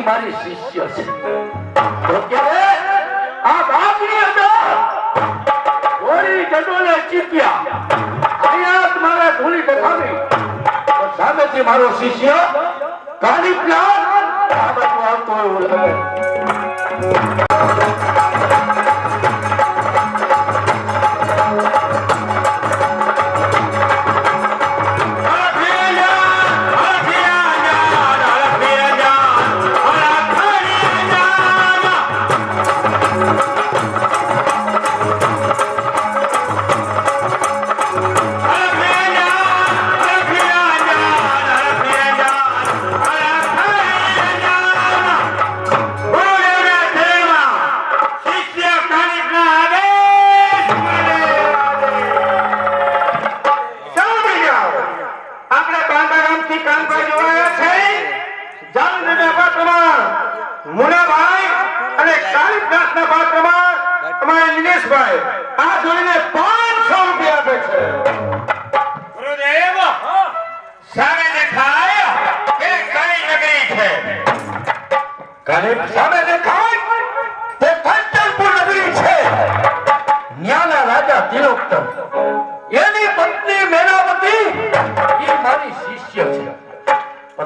મારી શિષ્ય છે. તો ક્યારે આ બાપની અંદર ગોળી જડોલે ચીપ્યા અહીંયા મારા ધૂળી દેખાવી સામેથી મારો શિષ્ય કાળી પ્લાન આ બાજુ આવતો એવું લાગે.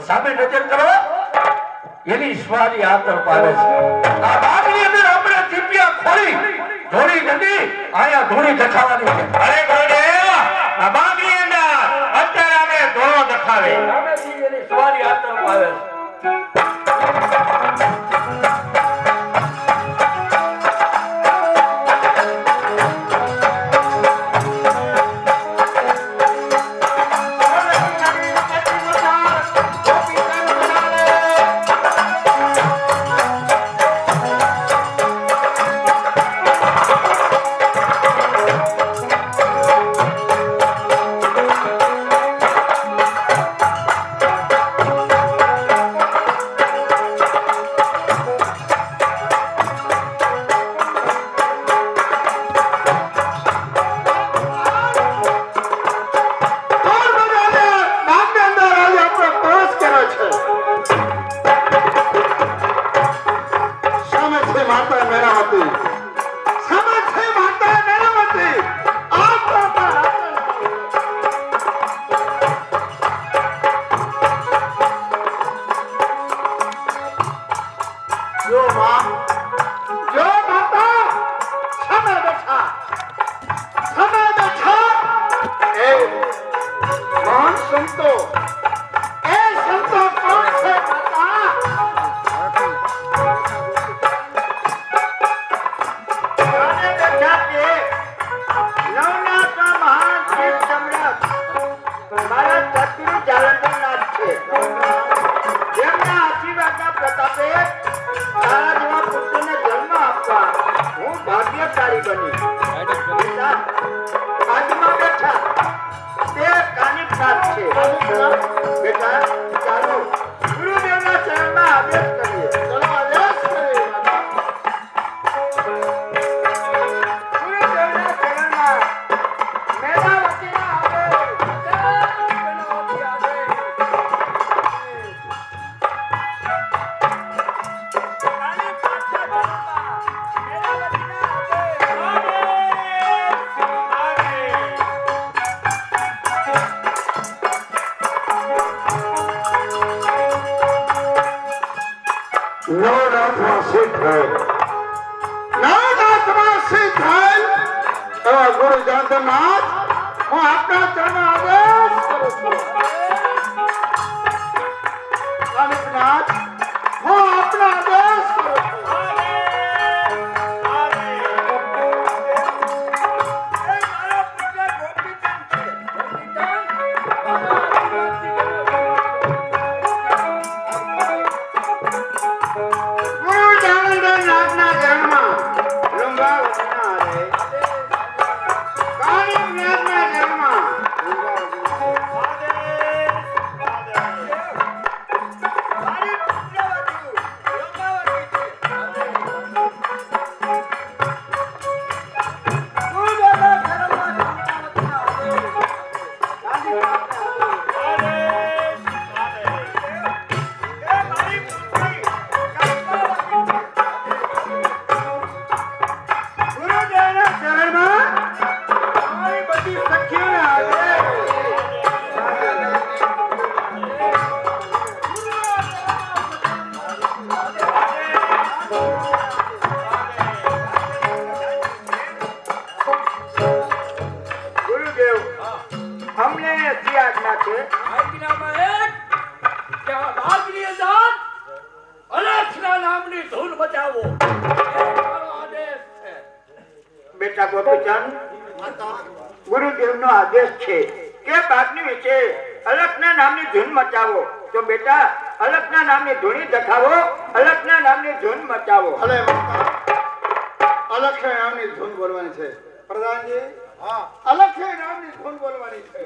સામે નજર કરો એની સ્વારી આતર પાડે છે. આ બાગની અંદર આપણે ચીપિયા ખોલી ધોળી નદી આયા ધોળી દેખાવાની છે. અરે ગુરુદેવ આ બાગની અંદર અત્યારે અમે ધોળો દેખાવે સામેથી એની સ્વારી આતર પાડે છે. ગુરુ જગન્નાથ હું આપના ચરણ આદેશ કરું છું. સ્વામીનાથ હું આપના આદેશ કરું છું. આજ્ઞામાં એક કે આ બાગની અંદર અલખના નામની ધૂન મચાવો એ મારો આદેશ છે. બેટા ગોપીચંદ, ગુરુદેવનો આદેશ છે કે બાગની વિશે અલખના નામની ધૂન મચાવો. તો બેટા અલખના નામની ધૂણી દખાવો, અલખના નામની ધૂન મચાવો. અલે અલખે નામની ધૂન બોલવાની છે પ્રધાનજી. હા, અલખે નામની ધૂન બોલવાની છે.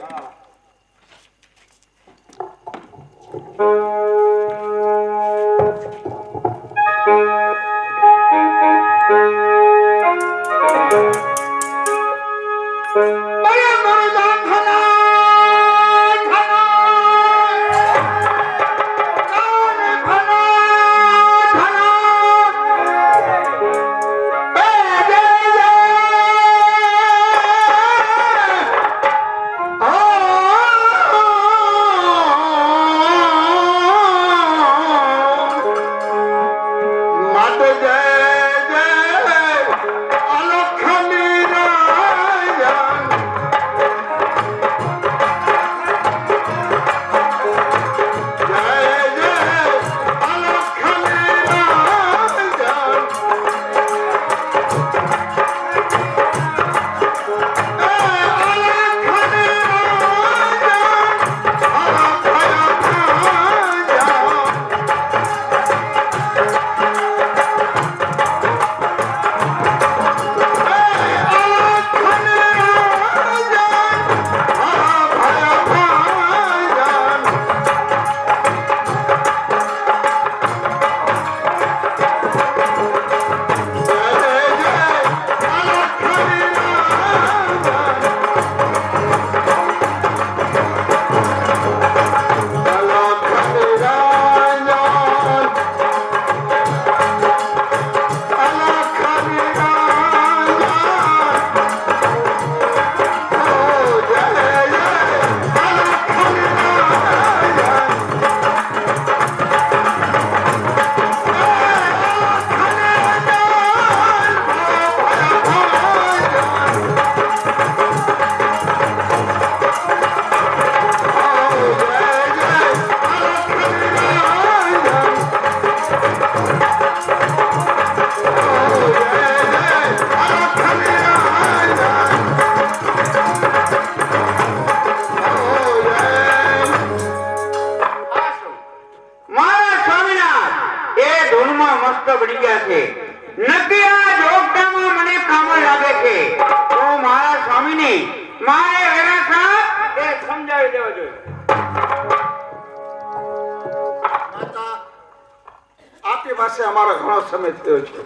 અમારો ઘણો સમય થયો છે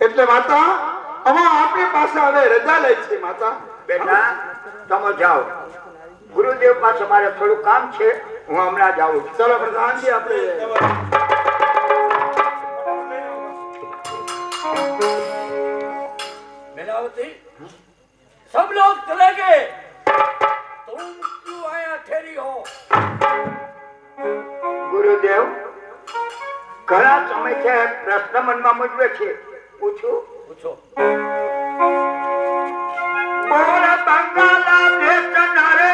એટલે માતા અમે આપણી પાસે હવે રજા લઈ છે. માતા બેટા તમે જાઓ, ગુરુદેવ પાસે મારે થોડું કામ છે, હું હમણાં જાઉં છું. ચલો પ્રધાનજી આપણે बेलावती सब लोग चले गए, तुम क्यों आया ठहरी हो? ગુરુદેવ, ઘણા સમયથી પ્રશ્ન મનમાં મૂજવે છે, પૂછું? पूछो. બોલ બંગાલા દેશના રે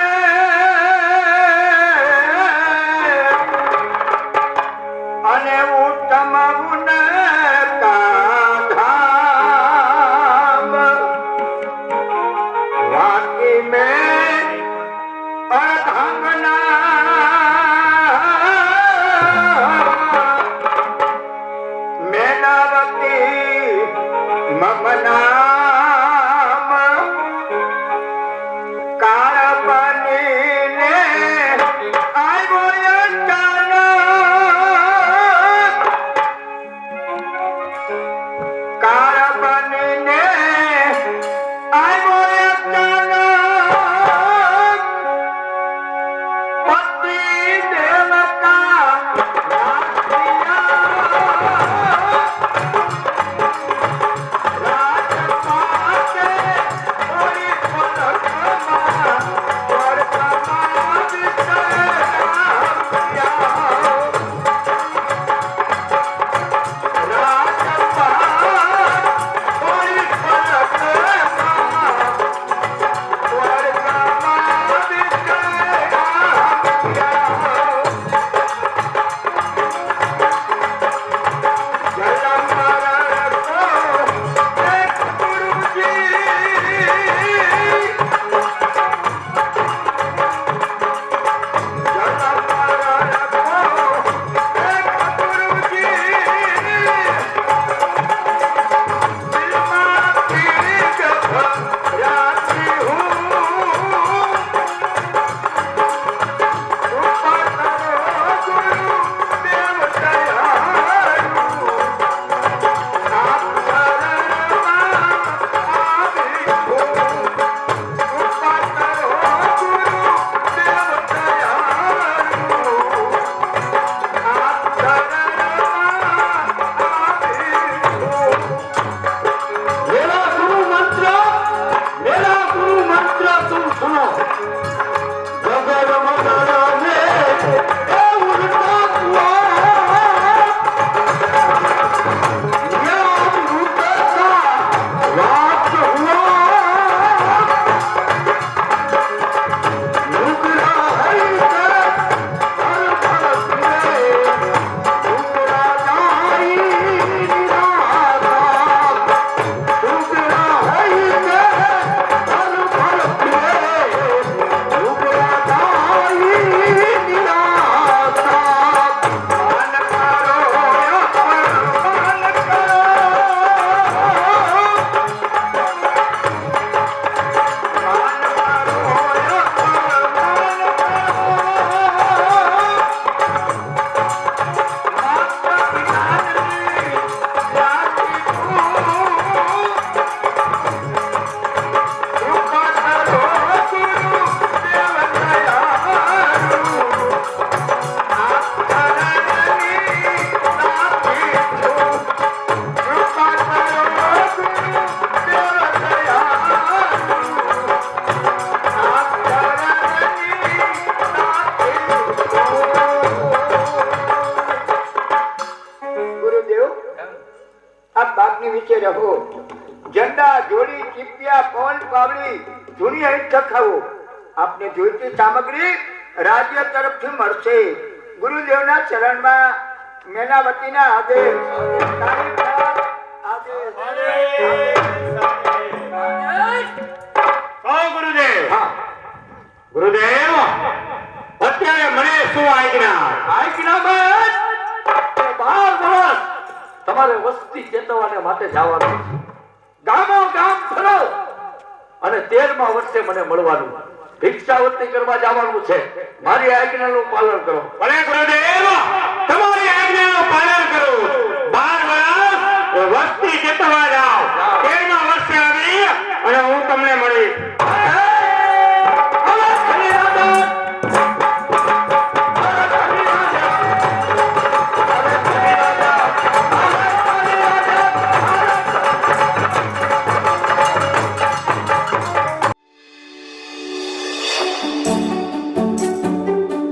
અને ઉત્તમ ગુણ કાધામ વાકી મેં અધંગના મેનાવતી મમના નીચે રહો. ઝંડા જોડી ચીપિયા પવન પાવડી ધૂણી અહીં ચખાવો. આપને જોઈતી સામગ્રી રાજ્ય તરફથી મળશે. ગુરુદેવના ચરણમાં મેનાવતીના આદેશ. ગુરુદેવ હા, ગુરુદેવ અત્યારે મને શું આજ્ઞા? આજ્ઞા બસ 12 વર્ષ તમારે વસ્તી ચેતવવાને માટે જવાનું છે. ગામો ગામ ફરો અને 13મા વર્ષે મને મળવાનું. ભિક્ષાવૃત્તિ કરવા જવાનું છે. મારી આજ્ઞાનું પાલન કરો. ભલે ગુરુદેવ, તમારી આજ્ઞાનું પાલન કરું. 12 વર્ષ વસ્તી ચેતવવા